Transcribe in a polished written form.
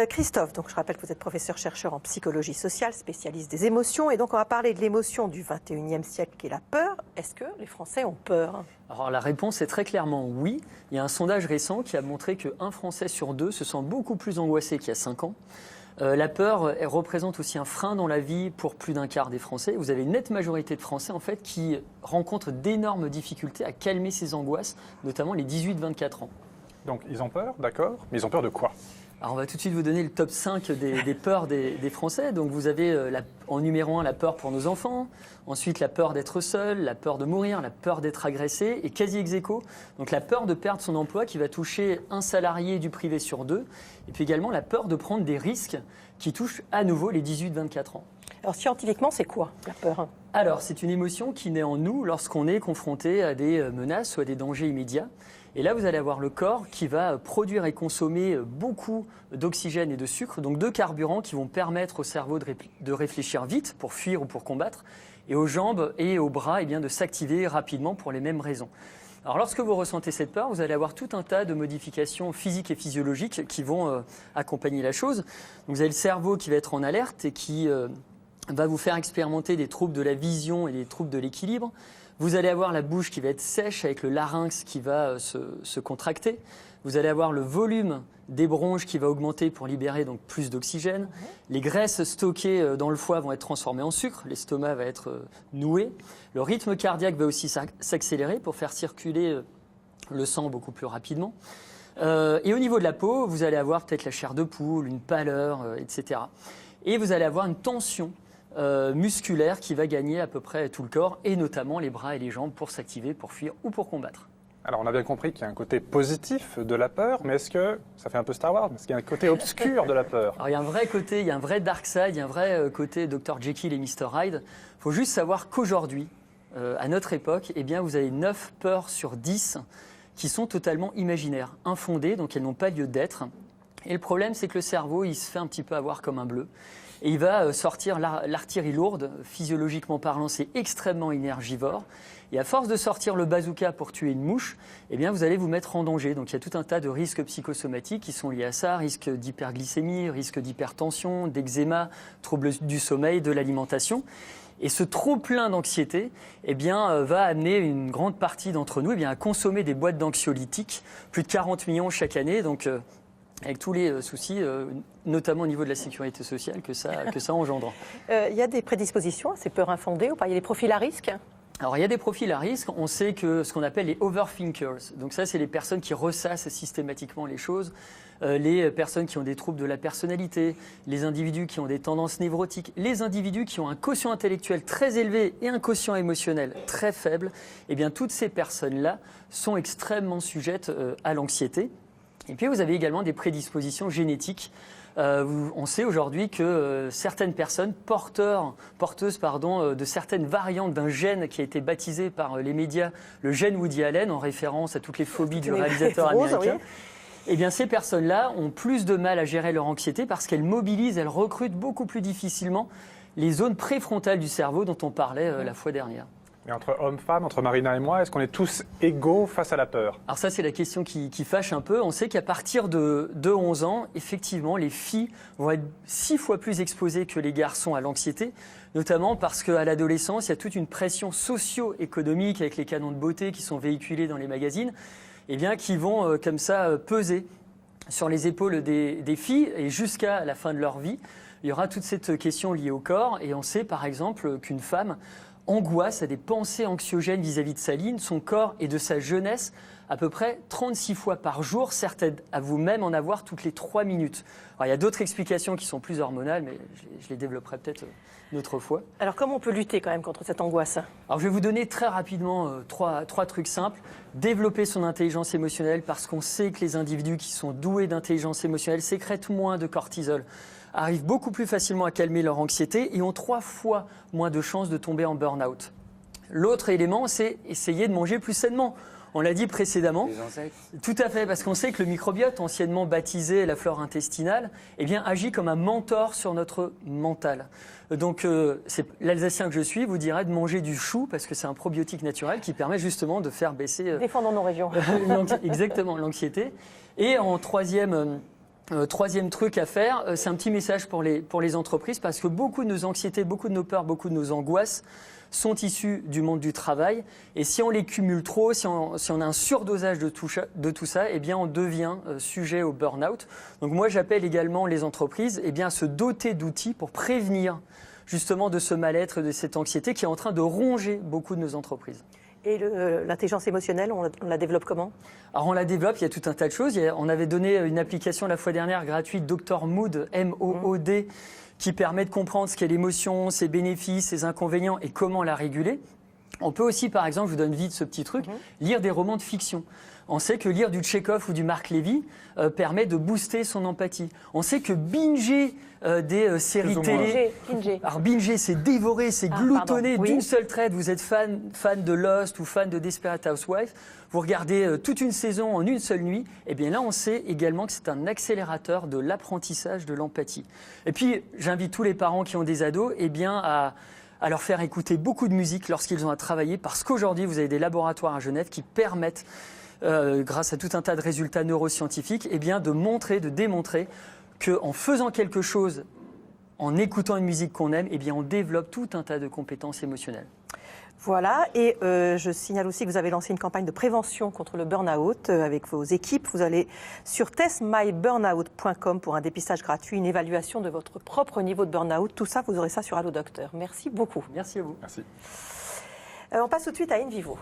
Christophe, donc je rappelle que vous êtes professeur-chercheur en psychologie sociale, spécialiste des émotions, et donc on va parler de l'émotion du 21e siècle qui est la peur. Est-ce que les Français ont peur ? Alors la réponse est très clairement oui. Il y a un sondage récent qui a montré qu'un Français sur deux se sent beaucoup plus angoissé qu'il y a 5 ans. La peur elle représente aussi un frein dans la vie pour plus d'un quart des Français. Vous avez une nette majorité de Français en fait qui rencontrent d'énormes difficultés à calmer ces angoisses, notamment les 18-24 ans. Donc ils ont peur, d'accord, mais ils ont peur de quoi ? Alors on va tout de suite vous donner le top 5 des peurs des Français. Donc vous avez en numéro 1 la peur pour nos enfants, ensuite la peur d'être seul, la peur de mourir, la peur d'être agressé et quasi ex aequo, donc la peur de perdre son emploi qui va toucher un salarié du privé sur 2, et puis également la peur de prendre des risques qui touchent à nouveau les 18-24 ans. Alors scientifiquement, c'est quoi la peur ? Alors c'est une émotion qui naît en nous lorsqu'on est confronté à des menaces ou à des dangers immédiats. Et là, vous allez avoir le corps qui va produire et consommer beaucoup d'oxygène et de sucre, donc 2 carburants qui vont permettre au cerveau de réfléchir vite pour fuir ou pour combattre, et aux jambes et aux bras de s'activer rapidement pour les mêmes raisons. Alors lorsque vous ressentez cette peur, vous allez avoir tout un tas de modifications physiques et physiologiques qui vont accompagner la chose. Donc, vous avez le cerveau qui va être en alerte et qui va vous faire expérimenter des troubles de la vision et des troubles de l'équilibre. Vous allez avoir la bouche qui va être sèche avec le larynx qui va se contracter. Vous allez avoir le volume des bronches qui va augmenter pour libérer donc plus d'oxygène. Les graisses stockées dans le foie vont être transformées en sucre. L'estomac va être noué. Le rythme cardiaque va aussi s'accélérer pour faire circuler le sang beaucoup plus rapidement. Et au niveau de la peau, vous allez avoir peut-être la chair de poule, une pâleur, etc. Et vous allez avoir une tension musculaire qui va gagner à peu près tout le corps, et notamment les bras et les jambes pour s'activer, pour fuir ou pour combattre. Alors on a bien compris qu'il y a un côté positif de la peur, mais est-ce que, ça fait un peu Star Wars, mais est-ce qu'il y a un côté obscur de la peur ? Alors il y a un vrai côté, il y a un vrai dark side, il y a un vrai côté Dr Jekyll et Mr Hyde. Il faut juste savoir qu'aujourd'hui, à notre époque, vous avez 9 peurs sur 10 qui sont totalement imaginaires, infondées, donc elles n'ont pas lieu d'être. Et le problème, c'est que le cerveau, il se fait un petit peu avoir comme un bleu. Et il va sortir l'artillerie lourde, physiologiquement parlant, c'est extrêmement énergivore. Et à force de sortir le bazooka pour tuer une mouche, vous allez vous mettre en danger. Donc il y a tout un tas de risques psychosomatiques qui sont liés à ça, risque d'hyperglycémie, risque d'hypertension, d'eczéma, troubles du sommeil, de l'alimentation. Et ce trop-plein d'anxiété va amener une grande partie d'entre nous à consommer des boîtes d'anxiolytiques, plus de 40 millions chaque année. Donc avec tous les soucis, notamment au niveau de la sécurité sociale, que ça engendre. Il y a des prédispositions à ces peurs infondées ou pas ? Il y a des profils à risque ? Alors il y a des profils à risque. On sait que ce qu'on appelle les overthinkers, donc ça c'est les personnes qui ressassent systématiquement les choses, les personnes qui ont des troubles de la personnalité, les individus qui ont des tendances névrotiques, les individus qui ont un quotient intellectuel très élevé et un quotient émotionnel très faible, toutes ces personnes-là sont extrêmement sujettes à l'anxiété. Et puis vous avez également des prédispositions génétiques. On sait aujourd'hui que certaines personnes porteuses de certaines variantes d'un gène qui a été baptisé par les médias le gène Woody Allen, en référence à toutes les phobies du réalisateur américain. Ces personnes-là ont plus de mal à gérer leur anxiété parce qu'elles mobilisent, elles recrutent beaucoup plus difficilement les zones préfrontales du cerveau dont on parlait la fois dernière. Mais entre hommes-femmes, entre Marina et moi, est-ce qu'on est tous égaux face à la peur ? Alors ça, c'est la question qui fâche un peu. On sait qu'à partir de 11 ans, effectivement, les filles vont être 6 fois plus exposées que les garçons à l'anxiété, notamment parce qu'à l'adolescence, il y a toute une pression socio-économique avec les canons de beauté qui sont véhiculés dans les magazines, qui vont comme ça peser sur les épaules des filles, et jusqu'à la fin de leur vie, il y aura toute cette question liée au corps. Et on sait par exemple qu'une femme angoisse, à des pensées anxiogènes vis-à-vis de sa ligne, son corps et de sa jeunesse, à peu près 36 fois par jour, certaines à vous-même en avoir toutes les 3 minutes. Alors, il y a d'autres explications qui sont plus hormonales, mais je les développerai peut-être une autre fois. Alors comment on peut lutter quand même contre cette angoisse ? Alors je vais vous donner très rapidement trois trucs simples. Développer son intelligence émotionnelle, parce qu'on sait que les individus qui sont doués d'intelligence émotionnelle sécrètent moins de cortisol, arrivent beaucoup plus facilement à calmer leur anxiété et ont 3 fois moins de chances de tomber en burn-out. L'autre élément, c'est essayer de manger plus sainement. On l'a dit précédemment. Les insectes. Tout à fait, parce qu'on sait que le microbiote, anciennement baptisé la flore intestinale, agit comme un mentor sur notre mental. Donc, l'Alsacien que je suis vous dirait de manger du chou, parce que c'est un probiotique naturel qui permet justement de faire baisser... Défendons nos régions. Exactement, l'anxiété. Et en troisième Troisième truc à faire, c'est un petit message pour les entreprises, parce que beaucoup de nos anxiétés, beaucoup de nos peurs, beaucoup de nos angoisses sont issues du monde du travail. Et si on les cumule trop, si on a un surdosage de tout ça, eh bien on devient sujet au burn-out. Donc moi, j'appelle également les entreprises à se doter d'outils pour prévenir justement de ce mal-être, de cette anxiété qui est en train de ronger beaucoup de nos entreprises. Et l'intelligence émotionnelle, on la développe comment? Alors on la développe, il y a tout un tas de choses. On avait donné une application la fois dernière gratuite, Dr Mood, M-O-O-D, qui permet de comprendre ce qu'est l'émotion, ses bénéfices, ses inconvénients et comment la réguler. On peut aussi, par exemple, je vous donne vite ce petit truc, lire des romans de fiction. On sait que lire du Tchekhov ou du Marc Lévy permet de booster son empathie. On sait que binger des séries télé... Alors binger, c'est dévorer, c'est gloutonner d'une seule traite. Vous êtes fan de Lost ou fan de Desperate Housewives, vous regardez toute une saison en une seule nuit, et bien là on sait également que c'est un accélérateur de l'apprentissage de l'empathie. Et puis j'invite tous les parents qui ont des ados à leur faire écouter beaucoup de musique lorsqu'ils ont à travailler, parce qu'aujourd'hui vous avez des laboratoires à Genève qui permettent, grâce à tout un tas de résultats neuroscientifiques, de montrer, de démontrer qu'en faisant quelque chose, en écoutant une musique qu'on aime, on développe tout un tas de compétences émotionnelles. Voilà, et je signale aussi que vous avez lancé une campagne de prévention contre le burn-out avec vos équipes. Vous allez sur testmyburnout.com pour un dépistage gratuit, une évaluation de votre propre niveau de burn-out. Tout ça, vous aurez ça sur Allo Docteur. Merci beaucoup. Merci à vous. Merci. On passe tout de suite à InVivo.